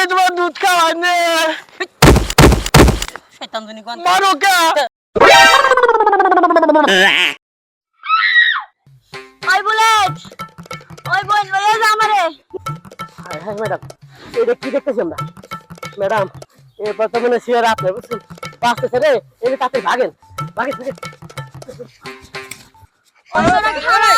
আমি তোমার দুধ খাওয়াই না। শয়তান জনি কোন মারো কে? ওই বুলেট, ওই বোন লইয়া যা আমারে। হ্যাঁ ম্যাডাম, এটা কি দেখতেছি আমরা? ম্যাডাম, এরপর তো মনে শিয়ার আপনি বুঝছেন বাঁচতেছে রে, এই তাতে ভাগেন ভাগেন ভাগেন। ওই তোরা খারা।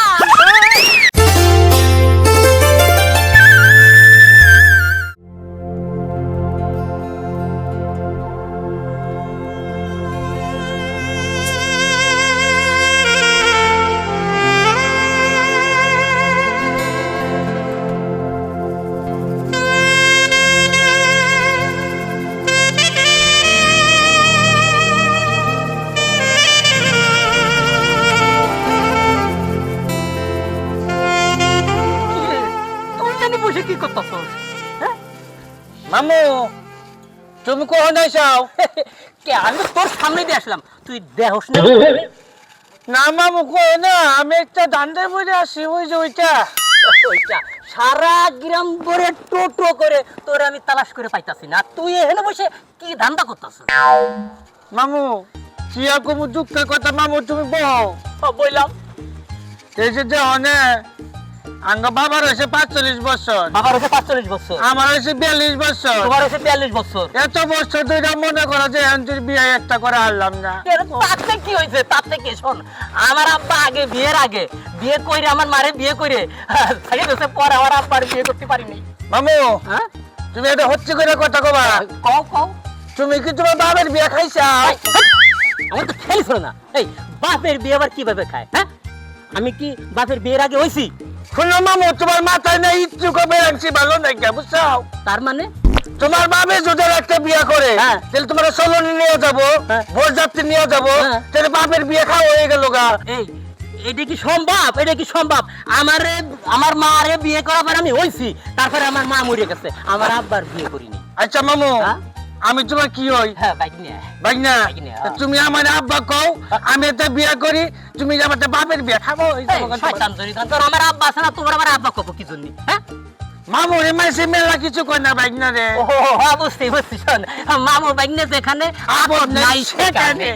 তুই জানি বসে কি করতেছস? হ্যাঁ মামু, তুমি কখন আইসাও? কে আমি তো তোর সামনে দিয়ে আসলাম, তুই দেহস না? না মামু, কো না, আমি একটা দান্ডে বইরে আসি, ওই যে ওইটা। ওইটা সারা গ্রাম ভরে টোটো করে তোর আমি তালাশ করে পাইতাছি না, তুই এখানে বসে কি ধান্দা করতেছস? মামু, কি আর কোনো দুঃখের কথা মামু, তুমি বল। বললাম এই যে অনে আঙ্গ বাবার হয়েছে 45 বছর, বাবার হচ্ছে 45 বছর, আমার হয়েছে 42 বছর। তোমার হচ্ছে 42 বছর। এত বছর ধরে মনে করো যে এনজির বিয়ে একটা করে হারলাম না। তাতে কি হয়েছে? তাতে কি? শোন, আমার আব্বা আগে বিয়ের আগে বিয়ে কইরে আমার মারে বিয়ে কইরে সাইড হচ্ছে, পর আমার আব্বার বিয়ে করতে পারিনি। মামু, হ্যাঁ তুমি এটা হচ্ছে করে কথা কবা। কও কও, তুমি কি তোমার বাবার বিয়ে খাইছাও? আমার তো খেয়াল ছিল না। এই বাপের বিয়ে আবার কিভাবে খায়? হ্যাঁ আমি কি বাপের বিয়ের আগে হইছি? শুনো মামু, তোমার মাথায় না ইচ্ছুক বেরাংছি ভালো নাই কে, বুঝছো? তার মানে তোমার বাবে যদি একটা বিয়ে করে, হ্যাঁ। তাহলে তোমার সলনি নিয়ে যাবো, হ্যাঁ। বরযাত্রী নিয়ে যাবো, হ্যাঁ। তাহলে বাপের বিয়ে খাওয়া হয়ে গেল গা। এই এটা কি সম্ভব? এটা কি সম্ভব? আমার মারে বিয়ে করার পর আমি হইছি, তারপরে আমার মা মরে গেছে, আমার আব্বার বিয়ে করিনি। আচ্ছা মামু, হ্যাঁ? আমি তোমার কি হই? হ্যাঁ বাইক নিয়ে ভাই না, ভাগিনা, হ্যাঁ। তুমি আমার আব্বা কও, আমি একটা বিয়ে করি, তুমি আমার বাপের বিয়ে খাবো। এই যাবো কথা বলো। শয়তান জরিদান, তোর আমার আব্বা আছে না, তোমার আমার আব্বা কব কি জন্য? হ্যাঁ মামু রে মাসে মেলা কিছু কই না ভাই না রে। ও বুঝছি বুঝছি। শোন, মামু বাইক নিয়ে যেখানে আপদ নাই সেখানে।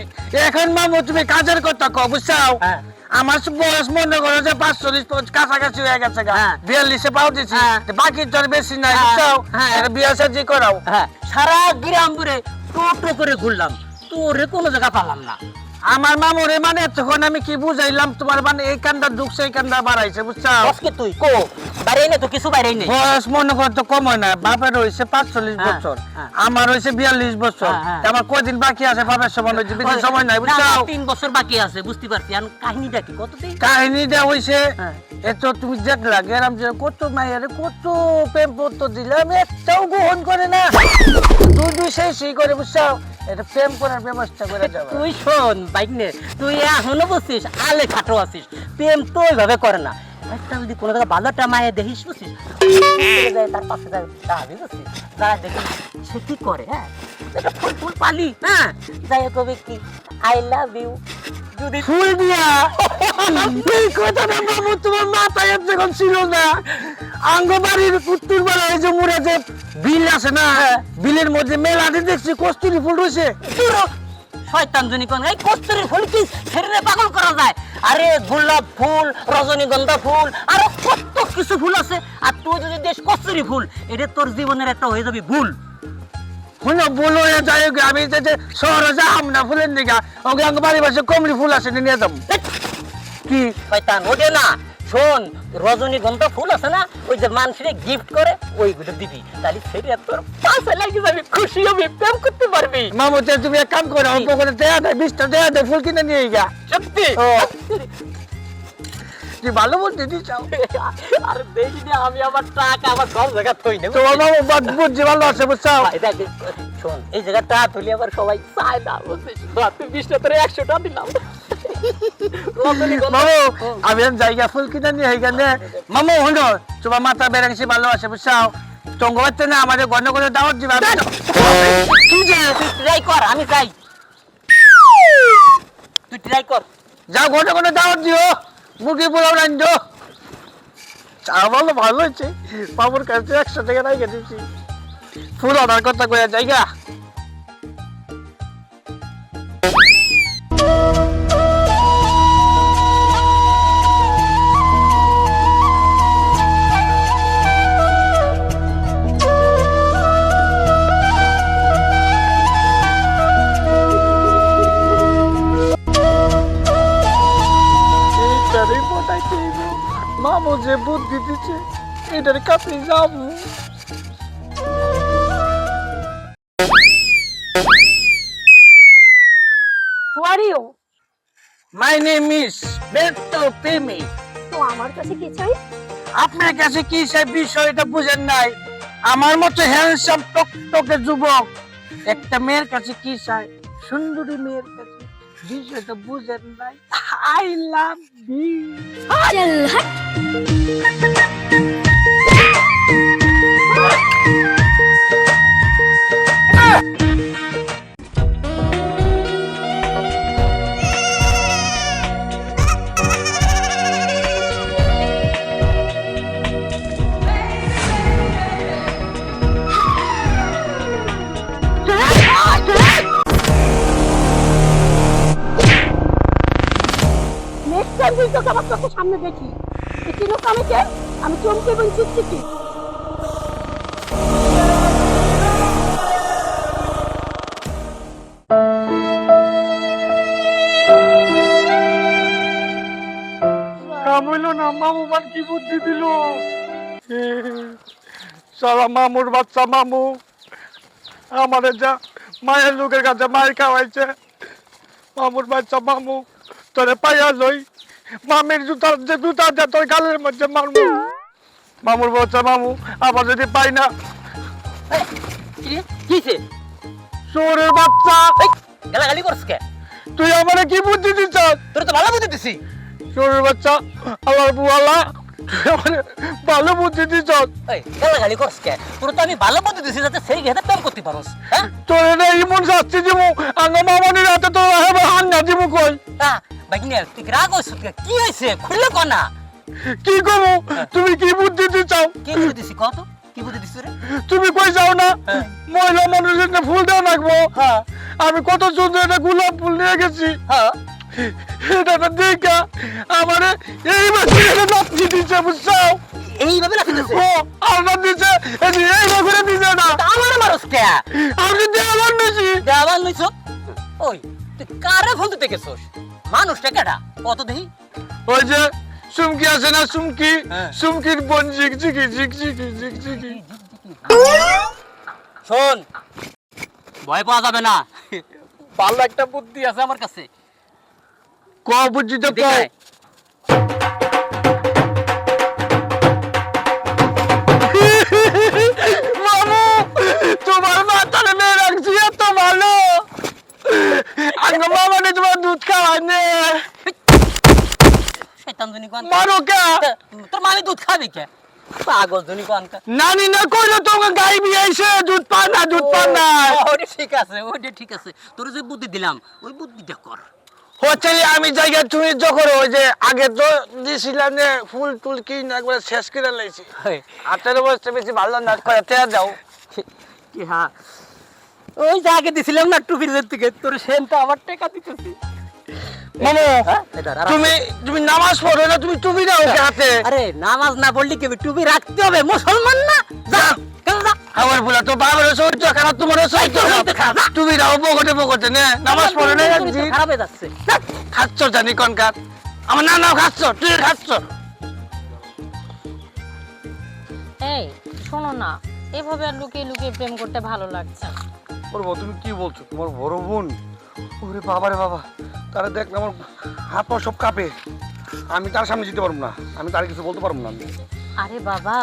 এখন মামু তুমি কাজের কথা কও, বুঝছাও? হ্যাঁ। আমার বয়স মনে করো যে 45 কাছাকাছি হয়ে গেছে গা, হ্যাঁ। 42-এ পাও দিছি, হ্যাঁ। বাকি তোর বেশি নাই, হ্যাঁ। বুঝছাও? হ্যাঁ। এটা বিয়ে সাজি করাও। হ্যাঁ সারা গ্রাম ঘুরে টোটো করে ঘুরলাম, তোরে কোনো জায়গা পালাম না। আমার মামুরে মানে তখন আমি কি বুঝাইলাম তোমার, মানে এই কান্দা ঢুকছে এই কান্দা বাড়াইছে, বুঝছাও? আজকে তুই কো বাইরে নেই তো, কিছু বাইরে নেই। বয়স মনে করতো কম হয় না, বাপের হয়েছে 45 হ্যাঁ, বছর, হ্যাঁ। আমার হয়েছে 42 বছর, হ্যাঁ, হ্যাঁ। তা আমার কদিন বাকি আছে বাপের সমান হয়েছে, বেশি সময় নাই, বুঝছাও? 3 বছর বাকি আছে, বুঝতে পারছি। আর কাহিনীটা কি কতদিন? কাহিনীটা হয়েছে হ্যাঁ। এত তুমি দেখলা গেরাম যে কত মায়ের কত প্রেম পত্র দিলাম, একটাও গ্রহণ করে না, দুই সেই করে, বুঝছাও? এটা প্রেম করার ব্যবস্থা করে যাবে। তুই শোন বাইক নে, তুই এখনো বলছিস আলে খাটো আছিস, প্রেম তো ওইভাবে করে না। একটা যদি কোনো জায়গায় ভালোটা মায়ে দেখিস, বুঝছিস, চলে যায় তার পাশে দাঁড়াবি, বুঝছিস, দাঁড়া দেখি সে কি করে। হ্যাঁ একটা ফুল ফুল পালি, হ্যাঁ যাই কবে কি আই লাভ ইউ যদি ফুল দিয়া এই কথাটা বাবু তোমার মাথায় যখন ছিল না, আঙ্গবাড়ির উত্তর বেলা এই যে মুড়ে যে বিল আছে না, বিলের মধ্যে মেলাতে দেখছি কস্তুরি ফুল রয়েছে। শয়তান জনি কোন, এই কস্তুরী ফুল কি ছেড়ে পাগল করা যায়? আরে গোলাপ ফুল, রজনীগন্ধা ফুল, আরো কত কিছু ফুল আছে। আর তুই যদি দেশ কস্তুরী ফুল, এটা তোর জীবনের একটা হয়ে যাবে ভুল। শুনো বলো যাই হোক, আমি যে শহরে যাম না ফুলের দিকে, ওকে আঙ্গবাড়ির পাশে কমলি ফুল আছে নিয়ে যাবো। কি শয়তান ওঠে না? শোন, রজনীগন্ধা ফুল আছে না, ওই যে মানুষের গিফট করে, ওইগুলো দিবি, তাহলে সেটা তোর পাশে লাগি যাবি, খুশি হবি, প্রেম করতে পারবি। মামু তুমি এক কাম করো, অল্প করে দেয়া দেয় 20টা দেয়া দেয়, ফুল কিনে নিয়ে গা। সত্যি? তুই ভালো বলতে দিচ্ছাও। আরে দেখি না, আমি আমার টাকা আমার সব জায়গা থই না। তোমার মামু বুঝছি ভালো আছে, বুঝছাও? শোন, এই জায়গাটা তুলি আবার সবাই চায় না, বুঝছিস? তুই 20টা তোরে 100টা দিলাম। মামু আমি জায়গা ফুল কিনে নিয়ে গেলে মামু হলো তোমার মাথা বেড়েছি ভালো আছে, বুঝছাও? চঙ্গ বাচ্চা না আমাদের ঘন ঘন দাওয়াত দিবা। তুই যে তুই ট্রাই কর, আমি যাই, তুই ট্রাই কর। যাও ঘন ঘন দাওয়াত দিও, মুরগি পোলাও রান্ধো। চা বলো ভালো হয়েছে, বাবুর কাছে 100 টাকা রাখে দিচ্ছি। ফুল অর্ডার করতে কইয়া জায়গা। মামু যে বুদ্ধি দিচ্ছে এটার কাছে যাবো। Who are you? My name is বেটো পেমি। তো আমার কাছে কি চাই? আপনার কাছে কি সেই বিষয়টা বুঝেন নাই? আমার মতো হ্যান্ডসাম টকটকে যুবক একটা মেয়ের কাছে কি চাই? সুন্দরী মেয়ের কাছে বিষয়টা বুঝেন নাই। I love you. চল হট। নেক্সট টাইম তুই তোকে আমার চোখের সামনে দেখি তুই লোক আমি কে? আমি চমকে এবং চিকচিকি। কাম হইলো না, মামু মান কি বুদ্ধি দিল? সারা মামুর বাচ্চা মামু আমাদের যা মায়ের লোকের কাছে মায়ের খাওয়াইছে। মামুর বাচ্চা মামু তোরে পাইয়া লই, মামির জুতার যে জুতা দে তোর গালের মধ্যে মারবো। মামুর বাচ্চা মামু আবার যদি পাই না, কিছে চোরের বাচ্চা গালাগালি করছ কে? তুই আমারে কি বুদ্ধি দিচ্ছ? তোর তো ভালো বুদ্ধি দিছি। চোরের বাচ্চা আমার বুয়ালা, তুই আমারে ভালো বুদ্ধি দিচ্ছ। এই গালাগালি করছ কে? তোর তো আমি ভালো বুদ্ধি দিছি যাতে সেই ঘেতে প্রেম করতে পারোস। হ্যাঁ তোর এটা ইমন শাস্তি দিমু, আঙ্গ মামনির হাতে তো হাঙ্গা দিমু কই? বাগিনের তুই রাগ হইছ কে? কি হইছে খুললে কো না? কি করবো? তুমি কি বুদ্ধি দিচ্ছাও? কি বুদ্ধি দিছি কত? কি বুদ্ধি দিছিস রে? তুমি কই যাও না হ্যাঁ। মহিলা মানুষের জন্য ফুল দেওয়া লাগবো। হ্যাঁ আমি কত সুন্দর একটা গোলাপ ফুল নিয়ে গেছি, হ্যাঁ এটা দেখা আমারে এই মাসে নাপি দিচ্ছে, বুঝছো? এইভাবে রাখি দিছে। ও আমার দিচ্ছে এই বছরে দিচ্ছে না, আমার মারস কে? আমি দেওয়ার বেশি। দেওয়াল লইছ? ওই তুই কারে ফোন দিতে গেছস? মানুষটা কেডা কত দেহি? ওই যে সুমকি আছে না, সুমকি, হ্যাঁ। সুমকির বোন ঝিকঝিকি ঝিকঝিকি ঝিকঝিকি। শোন, ভয় পাওয়া যাবে না, ভালো একটা বুদ্ধি আছে আমার কাছে। ক বুঝছি তো ক। দেখায়। মামু তোমার মাথায় মেয়ে রাখছি এত ভালো, আঙ্গ মামানে তোমার দুধ খাওয়াই নে। শয়তান জনি কোন? মারো কে? তোর মামি দুধ খাবি কে? পাগল জনি কোন? নানি না কইলো তোমাকে গাই বিয়াইছে, দুধ পা না, দুধ পা না। ওটা ঠিক আছে, ওটা ঠিক আছে। তোর যে বুদ্ধি দিলাম ওই বুদ্ধিটা কর। হচ্ছে আমি জায়গা তুমি যখন ওই যে আগে তো দিছিলাম যে ফুল টুল কি না একবার শেষ করে লাইছি। হাতের বসতে বেশি ভালো না করে তে যাও। কি হ্যাঁ, ওই যে আগে দিছিলাম না টুপির থেকে, তোর সেনটা আমার টাকা দিতেছি। মামু হ্যাঁ? তুমি তুমি নামাজ পড়ো না, তুমি টুপি দাও ওকে হাতে। আরে নামাজ না পড়লি কি হবে? টুপি রাখতে হবে, মুসলমান না? যা কেন যা। আমার বলা তো বাবার সহ্য খারাপ, তোমার সহ্য খারাপ। তুমি দাও বকটে বকটে নে, নামাজ পড়ো না একদিন। খারাপ হয়ে যাচ্ছে। খাচ্ছ জানি কনকার, আমার না নাও খাচ্ছ, তুই খাচ্ছ। এই শোনো না, এভাবে আর লুকিয়ে লুকিয়ে প্রেম করতে ভালো লাগছে না। বলবো তুমি কি বলছো? তোমার বড় বোন, ওরে বাবা রে বাবা, তারা দেখলে আমার হাত পা সব কাঁপে। আমি তার সামনে যেতে পারবো না, আমি তার কিছু বলতে পারবো না। আরে বাবা,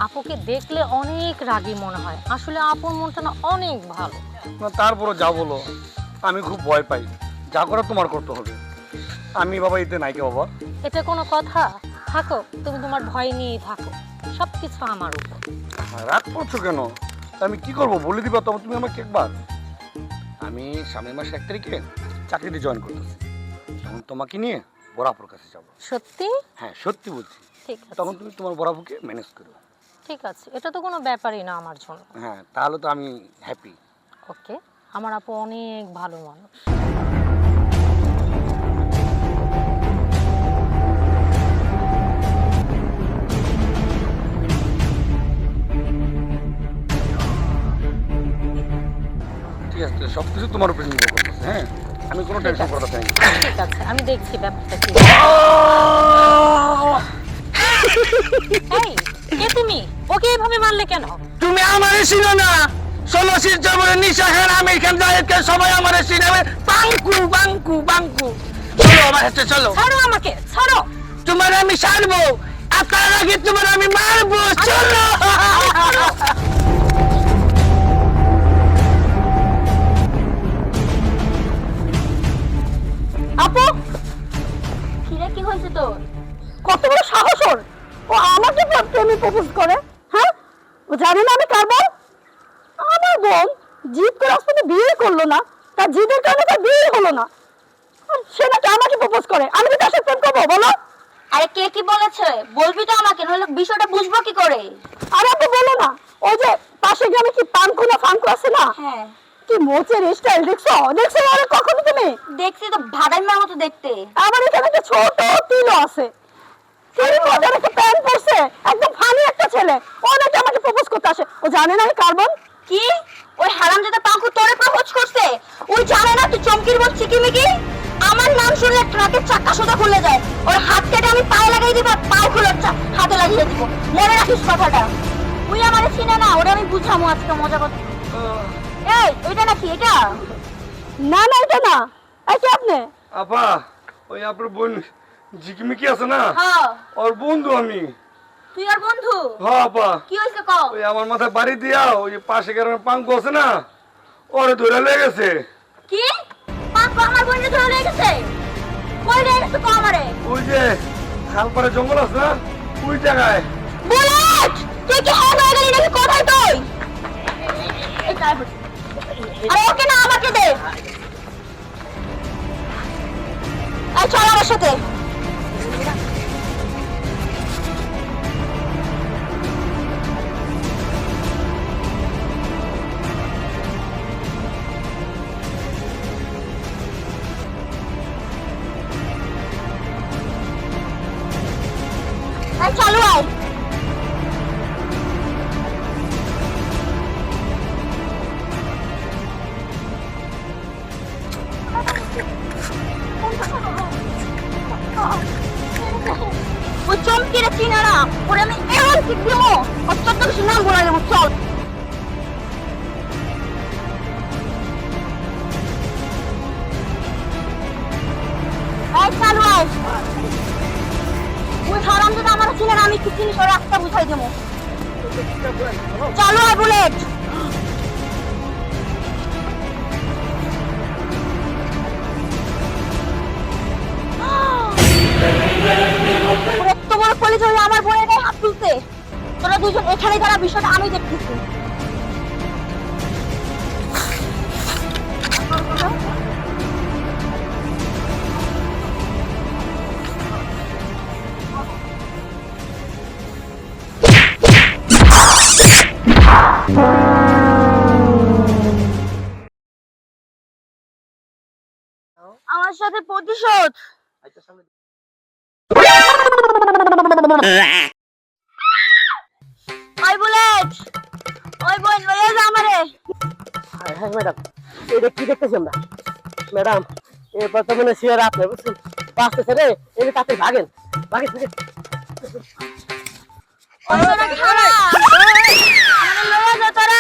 আপুকে দেখলে অনেক রাগী মনে হয়, আসলে আপুর মনটা না অনেক ভালো। না তারপরও যা বলো, আমি খুব ভয় পাই। যা করা তোমার করতে হবে। আমি বাবা এতে নাইকে বাবা। এটা কোনো কথা? থাকো, তুমি তোমার ভয় নিয়েই থাকো, সব কিছু আমার উপর। রাগ করছো কেন? আমি কি করবো বলে দিবা তো তুমি আমাকে একবার। আমি সামনের মাসে 1 তারিখে চাকরিতে জয়েন করতেছি, তখন তোমাকে নিয়ে বরাপুর কাছে যাবো। সত্যি? হ্যাঁ সত্যি বলছি। ঠিক আছে। তখন তুমি তোমার বরাপুকে ম্যানেজ করো। ঠিক আছে, এটা তো কোনো ব্যাপারই না আমার জন্য। হ্যাঁ, তাহলে তো আমি হ্যাপি। ওকে, আমার আপু অনেক ভালো মানুষ। ঠিক আছে, সবকিছু তোমার উপরে নির্ভর করতেছে। হ্যাঁ, আমি কোনো টেনশন করতে চাই না। ঠিক আছে, আমি দেখছি ব্যাপারটা কি। এই, কে তুমি? ওকে এইভাবে মারলে কেন? তুমি আমারে চিনো না? ষোলশীর জবরের নিশা খান, আমির খান, জাহেদ খান, সবাই আমারে চিনে। আমি বাঙ্কু বাঙ্কু বাঙ্কু। চলো আমার হাতে চলো। ছাড়ো আমাকে, ছাড়ো। তোমার আমি ছাড়বো, আর তার আগে তোমার আমি মারবো। চলো। আপু, কিরে কি হয়েছে তোর? কত বড় সাহস ওর! ও আমাকে প্রেমে প্রপোজ করে? হ্যাঁ, ও জানে না আমি কার বোন? আমার বোন জিদ করে আসলে বিয়ে করলো না, তার জিদের কারণে তার বিয়ে হলো না, আর সে নাকি আমাকে প্রপোজ করে। আমি কি তার সাথে প্রেম করবো বলো? আরে কে কি বলেছে বলবি তো আমাকে, নইলে বিষয়টা বুঝবো কি করে? আর আপু বলো না, ওই যে পাশে গ্রামে কি পানকু না ফানকু আছে না, হ্যাঁ কি মোচের স্টাইল দেখছো? দেখছো আরে কখনো তুমি? দেখছি তো, ভাদাইমার মতো দেখতে। আমার এখানে একটা ছোট তিলও আছে, সেই মজার একটা প্যান্ট পরছে, একদম ফানি একটা ছেলে, ও নাকি আমাকে প্রপোজ করতে আসে। ও জানে না আমি কার্বন? কি ওই হারামজাদা পাঙ্কু তোরে প্রপোজ করছে? ওই জানে না তুই চমকির বল চিকিমিকি? আমার নাম শুনলে ট্রাকের চাকা সোজা খুলে যায়। ওর হাত কেটে আমি পায়ে লাগাই দিব, পাও খুলে হাতে লাগিয়ে দিব। মনে রাখিস কথাটা। ওই আমারে চিনে না, ওটা আমি বুঝামো আজকে মজা কথা। এই এটা নাকি এটা? না না এটা না। এই কি আপনি? আপা, ওই আপনার বোন ঝিকিমিকি আছে না, হ্যাঁ ওর বন্ধু আমি। তুই আর বন্ধু? হ্যাঁ আপা, কি হয়েছে কও? ওই আমার মাথায় বাড়ি দিয়া ওই পাশে গ্রামের পাঙ্কু আছে না, ওরে ধরে লেগেছে। কি পাঙ্কু আমার বোনকে ধরে নিয়ে গেছে? কই নিয়ে গেছে কও আমারে? ওই যে খালপাড়ে জঙ্গল আছে না, ওই জায়গায়। বুলেট, তুই কি হ্যাঁ হয়ে গেলি নাকি? কোথায় তুই? আরে ওকে না, আমাকে দে। এই চল আমার সাথে। এই চালু আয়। ওই চমকিরে চিনে না, ওরে আমি এমন ঠিক দিব, অত্যন্ত বেশি নাম বলে দেবো। চল এই চালু আয়। ওই হারামজাদা আমার চিনে না, আমি কি চিনি ওর রাস্তা বুঝাই দেবো। চালু আয় বুলেট। ওর এত বড় কলেজ হয়ে আমার বোনের গায়ে হাত তুলতে। তোরা দুজন এখানে দাঁড়া, বিষয়টা আমি দেখতেছি। আমার সাথে প্রতিশোধ। ওই বুলেট, ওই বোন লয়ে যা আমারে। হ্যাঁ ম্যাডাম, এটা কি দেখতেছি আমরা? ম্যাডাম, এরপর তো মনে শিয়ার আপনি বুঝছেন, বাঁচতেছে রে, এই যে তাতে ভাগেন ভাগেন ভাগেন। ওই তোরা খারা, আমারে লয়ে যা তোরা।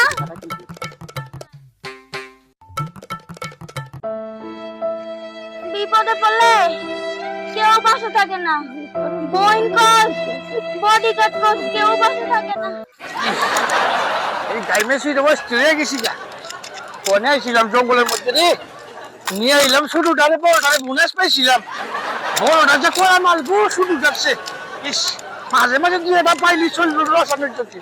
বিপদে পড়লে কেউ পাশে থাকে না। বইন কস, বডি কাট কস, কেউ পাশে থাকে না। এই টাইমে শুয়ে বসে গেছি গা। ফোনে আইছিলাম জঙ্গলের মধ্যে রে, নিয়ে আইলাম শুধুটারে, বড়টারে বুনেস পাইছিলাম। বড়টা যে কড়া মাল, শুধু যাচ্ছে। ইস, মাঝে মাঝে দুই এটা পাইলি চলবে রসানের চলছে।